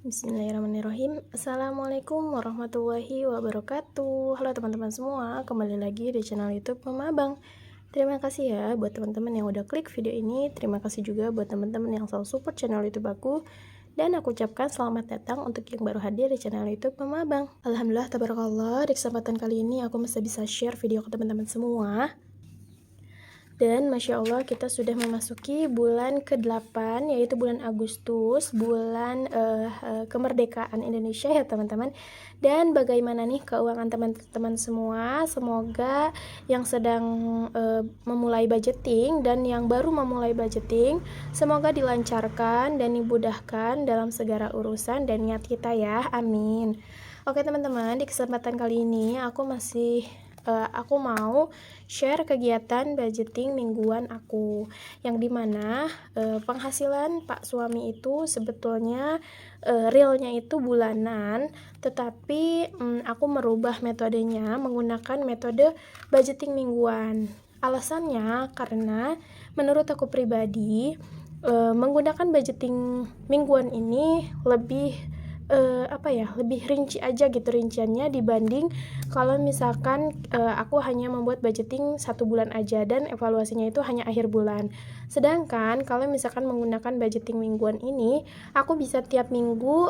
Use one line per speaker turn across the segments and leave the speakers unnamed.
Bismillahirrahmanirrahim. Assalamualaikum warahmatullahi wabarakatuh. Halo teman-teman semua, kembali lagi di channel YouTube Mama Abang. Terima kasih ya buat teman-teman yang udah klik video ini. Terima kasih juga buat teman-teman yang selalu support channel YouTube aku. Dan aku ucapkan selamat datang untuk yang baru hadir di channel YouTube Mama Abang. Alhamdulillah, tabarakallah, di kesempatan kali ini aku masih bisa share video ke teman-teman semua. Dan Masya Allah kita sudah memasuki bulan ke-8, yaitu bulan Agustus, bulan kemerdekaan Indonesia ya teman-teman. Dan bagaimana nih keuangan teman-teman semua? Semoga yang sedang memulai budgeting dan yang baru memulai budgeting, semoga dilancarkan dan dimudahkan dalam segala urusan dan niat kita ya, amin. Oke teman-teman, di kesempatan kali ini aku mau share kegiatan budgeting mingguan aku, yang dimana penghasilan Pak suami itu sebetulnya realnya itu bulanan, tetapi aku merubah metodenya menggunakan metode budgeting mingguan. Alasannya karena menurut aku pribadi menggunakan budgeting mingguan ini lebih lebih rinci aja gitu rinciannya dibanding kalau misalkan aku hanya membuat budgeting 1 bulan aja dan evaluasinya itu hanya akhir bulan. Sedangkan kalau misalkan menggunakan budgeting mingguan ini, aku bisa tiap minggu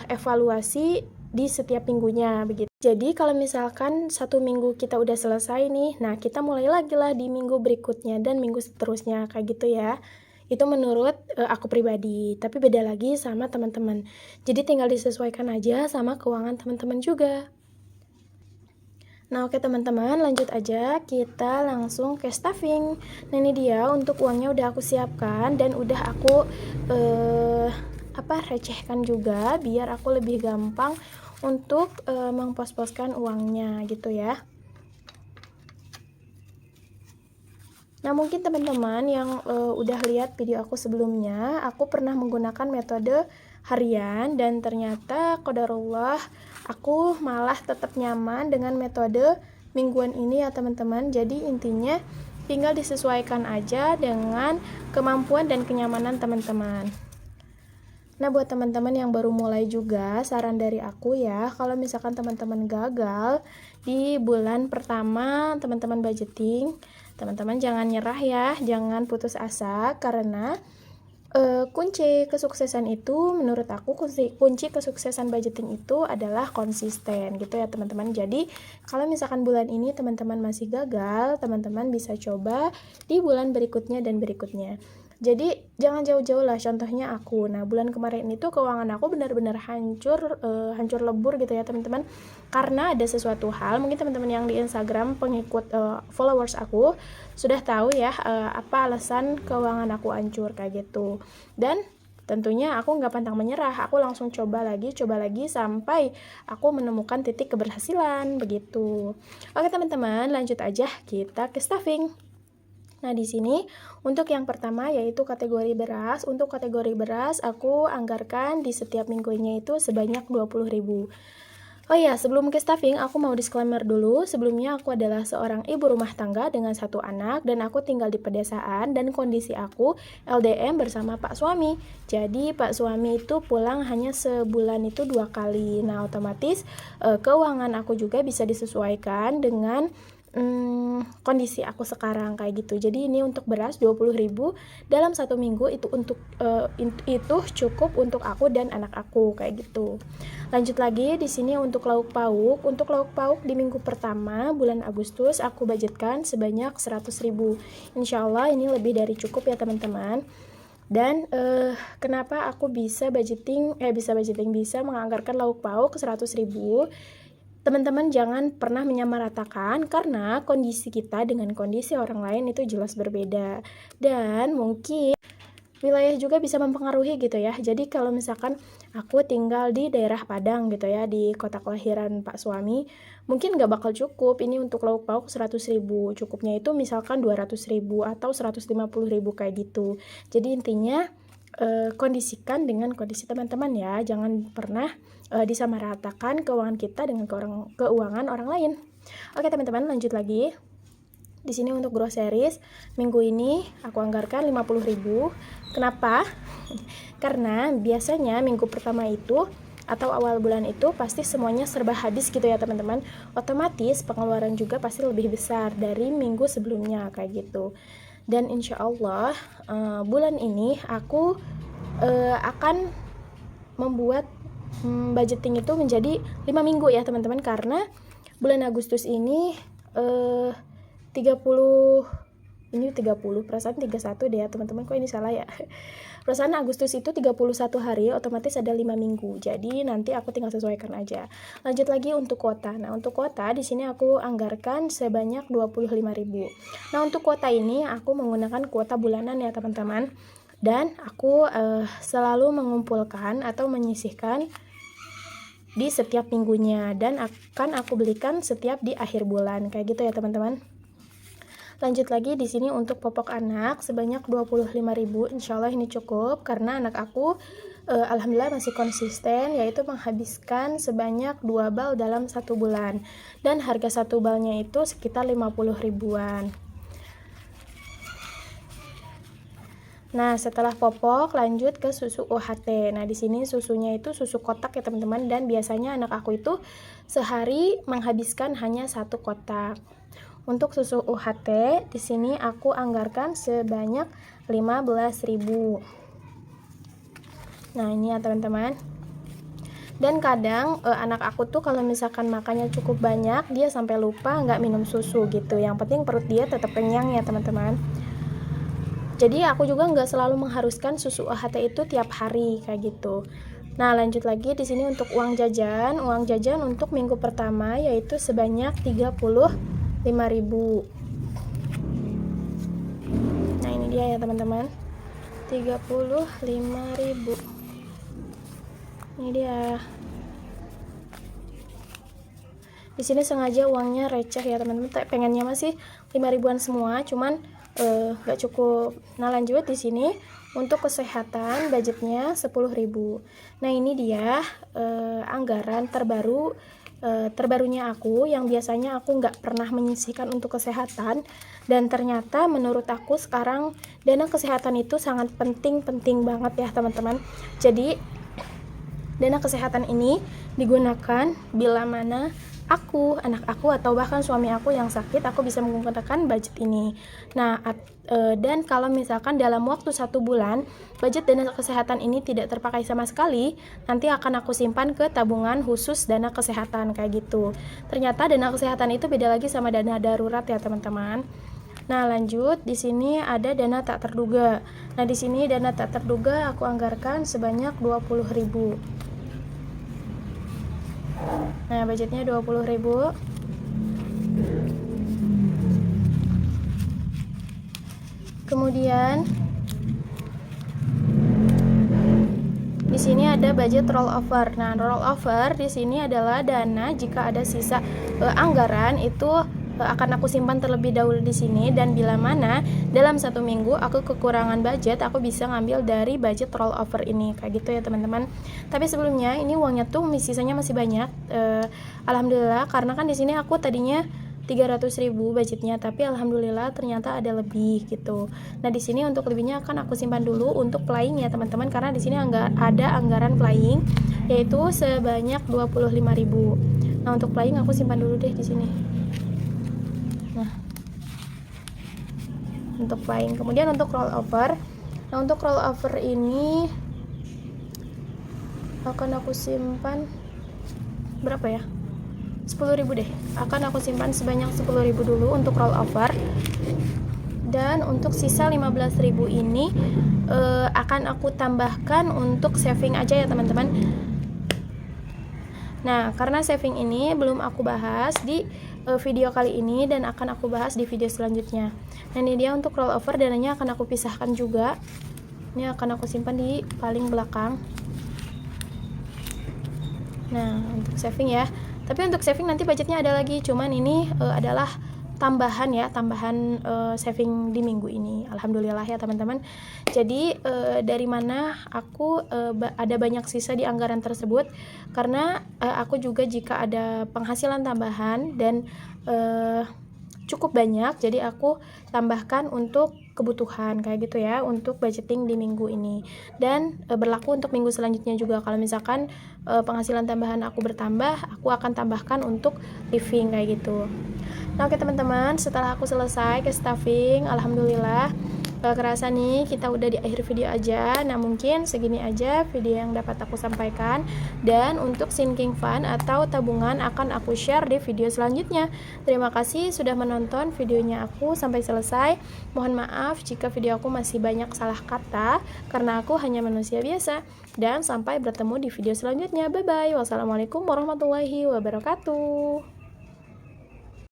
evaluasi di setiap minggunya begitu. Jadi kalau misalkan 1 minggu kita udah selesai nih, nah kita mulai lagi lah di minggu berikutnya dan minggu seterusnya kayak gitu ya. Itu menurut aku pribadi, tapi beda lagi sama teman-teman. Jadi tinggal disesuaikan aja sama keuangan teman-teman juga. Nah oke teman-teman, lanjut aja, kita langsung ke stuffing. Nah ini dia, untuk uangnya udah aku siapkan dan udah aku recehkan juga biar aku lebih gampang untuk mengpos-poskan uangnya gitu ya. Nah mungkin teman-teman yang udah lihat video aku sebelumnya, aku pernah menggunakan metode harian dan ternyata qadarullah aku malah tetap nyaman dengan metode mingguan ini ya teman-teman. Jadi intinya tinggal disesuaikan aja dengan kemampuan dan kenyamanan teman-teman. Nah buat teman-teman yang baru mulai juga, saran dari aku ya, kalau misalkan teman-teman gagal di bulan pertama teman-teman budgeting, teman-teman jangan nyerah ya, jangan putus asa, karena kunci kesuksesan itu menurut aku, kunci kesuksesan budgeting itu adalah konsisten gitu ya teman-teman. Jadi kalau misalkan bulan ini teman-teman masih gagal, teman-teman bisa coba di bulan berikutnya dan berikutnya. Jadi jangan jauh-jauh lah, contohnya aku. Nah bulan kemarin itu keuangan aku benar-benar hancur lebur gitu ya teman-teman, karena ada sesuatu hal. Mungkin teman-teman yang di Instagram pengikut followers aku sudah tahu ya apa alasan keuangan aku hancur kayak gitu. Dan tentunya aku nggak pantang menyerah, aku langsung coba lagi sampai aku menemukan titik keberhasilan begitu. Oke teman-teman, lanjut aja kita ke stuffing. Nah, di sini untuk yang pertama yaitu kategori beras. Untuk kategori beras aku anggarkan di setiap minggunya itu sebanyak 20.000. Oh ya, sebelum ke stuffing aku mau disclaimer dulu. Sebelumnya aku adalah seorang ibu rumah tangga dengan 1 anak dan aku tinggal di pedesaan dan kondisi aku LDM bersama Pak suami. Jadi Pak suami itu pulang hanya sebulan itu 2 kali. Nah, otomatis keuangan aku juga bisa disesuaikan dengan kondisi aku sekarang kayak gitu. Jadi ini untuk beras 20.000 dalam 1 minggu itu itu cukup untuk aku dan anak aku kayak gitu. Lanjut lagi di sini untuk lauk pauk. Untuk lauk pauk di minggu pertama bulan Agustus aku budgetkan sebanyak 100.000. Insyaallah ini lebih dari cukup ya teman-teman. Dan kenapa aku bisa menganggarkan lauk pauk 100.000? Teman-teman jangan pernah menyamaratakan, karena kondisi kita dengan kondisi orang lain itu jelas berbeda. Dan mungkin wilayah juga bisa mempengaruhi gitu ya. Jadi kalau misalkan aku tinggal di daerah Padang gitu ya, di kota kelahiran Pak suami, mungkin gak bakal cukup ini untuk lauk pauk 100.000. Cukupnya itu misalkan 200.000 atau 150.000 kayak gitu. Jadi intinya kondisikan dengan kondisi teman-teman ya. Jangan pernah disamaratakan keuangan kita dengan keuangan orang lain. Oke teman-teman, lanjut lagi. Di sini untuk groceries minggu ini aku anggarkan 50.000. Kenapa? Karena biasanya minggu pertama itu atau awal bulan itu pasti semuanya serba habis gitu ya teman-teman. Otomatis pengeluaran juga pasti lebih besar dari minggu sebelumnya kayak gitu. Dan insya Allah bulan ini aku akan membuat budgeting itu menjadi 5 minggu ya teman-teman, karena bulan Agustus ini 30 perasaan 31 deh ya teman-teman, kok ini salah ya. Perasaan Agustus itu 31 hari, otomatis ada 5 minggu. Jadi nanti aku tinggal sesuaikan aja. Lanjut lagi untuk kuota. Nah, untuk kuota di sini aku anggarkan sebanyak 25.000. Nah, untuk kuota ini aku menggunakan kuota bulanan ya teman-teman. Dan aku selalu mengumpulkan atau menyisihkan di setiap minggunya, dan akan aku belikan setiap di akhir bulan kayak gitu ya teman-teman. Lanjut lagi di sini untuk popok anak sebanyak 25.000. Insyaallah ini cukup karena anak aku alhamdulillah masih konsisten, yaitu menghabiskan sebanyak 2 bal dalam 1 bulan, dan harga 1 balnya itu sekitar 50 ribuan. Nah, setelah popok lanjut ke susu UHT. Nah, di sini susunya itu susu kotak ya teman-teman, dan biasanya anak aku itu sehari menghabiskan hanya 1 kotak. Untuk susu UHT di sini aku anggarkan sebanyak 15.000. Nah, ini ya teman-teman. Dan kadang anak aku tuh kalau misalkan makannya cukup banyak, dia sampai lupa nggak minum susu gitu. Yang penting perut dia tetap kenyang ya teman-teman. Jadi aku juga nggak selalu mengharuskan susu UHT itu tiap hari kayak gitu. Nah, lanjut lagi di sini untuk uang jajan. Uang jajan untuk minggu pertama yaitu sebanyak 35.000. Nah, ini dia ya teman-teman. 35.000. Ini dia. Di sini sengaja uangnya receh ya teman-teman. Pengennya masih 5 ribuan semua, cuman nggak cukup. Nah, lanjut di sini untuk kesehatan budgetnya 10.000. Nah, ini dia anggaran terbarunya aku, yang biasanya aku nggak pernah menyisihkan untuk kesehatan, dan ternyata menurut aku sekarang dana kesehatan itu sangat penting banget ya teman-teman. Jadi dana kesehatan ini digunakan bila mana aku, anak aku, atau bahkan suami aku yang sakit, aku bisa menggunakan budget ini. Nah, dan kalau misalkan dalam waktu 1 bulan budget dana kesehatan ini tidak terpakai sama sekali, nanti akan aku simpan ke tabungan khusus dana kesehatan kayak gitu. Ternyata dana kesehatan itu beda lagi sama dana darurat ya teman-teman. Nah, lanjut di sini ada dana tak terduga. Nah, di sini dana tak terduga aku anggarkan sebanyak 20.000. Nah, budgetnya 20.000. Kemudian di sini ada budget rollover. Nah, rollover di sini adalah dana jika ada sisa anggaran itu akan aku simpan terlebih dahulu di sini, dan bila mana dalam 1 minggu aku kekurangan budget, aku bisa ngambil dari budget rollover ini kayak gitu ya teman-teman. Tapi sebelumnya ini uangnya tuh sisanya masih banyak, alhamdulillah, karena kan di sini aku tadinya 300.000 budgetnya, tapi alhamdulillah ternyata ada lebih gitu. Nah, di sini untuk lebihnya akan aku simpan dulu untuk flying ya teman-teman, karena di sini ada anggaran flying yaitu sebanyak 25.000. Nah, untuk flying aku simpan dulu deh di sini. Nah, untuk flying. Kemudian untuk rollover. Nah, untuk rollover ini akan aku simpan berapa ya? 10.000 deh. Akan aku simpan sebanyak 10.000 dulu untuk rollover. Dan untuk sisa 15.000 ini akan aku tambahkan untuk saving aja ya teman-teman. Nah, karena saving ini belum aku bahas di video kali ini, dan akan aku bahas di video selanjutnya. Nah, ini dia untuk rollover, dananya akan aku pisahkan juga. Ini akan aku simpan di paling belakang. Nah, untuk saving ya. Tapi untuk saving nanti budgetnya ada lagi, cuman ini adalah tambahan ya, tambahan saving di minggu ini. Alhamdulillah ya teman-teman. Jadi dari mana aku ada banyak sisa di anggaran tersebut, karena aku juga jika ada penghasilan tambahan dan cukup banyak, jadi aku tambahkan untuk kebutuhan kayak gitu ya, untuk budgeting di minggu ini. Dan berlaku untuk minggu selanjutnya juga. Kalau misalkan penghasilan tambahan aku bertambah, aku akan tambahkan untuk living kayak gitu. Nah, oke teman-teman, setelah aku selesai ke stuffing, alhamdulillah kerasa nih kita udah di akhir video aja. Nah, mungkin segini aja video yang dapat aku sampaikan, dan untuk sinking fund atau tabungan akan aku share di video selanjutnya. Terima kasih sudah menonton videonya aku sampai selesai. Mohon maaf jika video aku masih banyak salah kata, karena aku hanya manusia biasa. Dan sampai bertemu di video selanjutnya. Bye bye. Wassalamualaikum warahmatullahi wabarakatuh.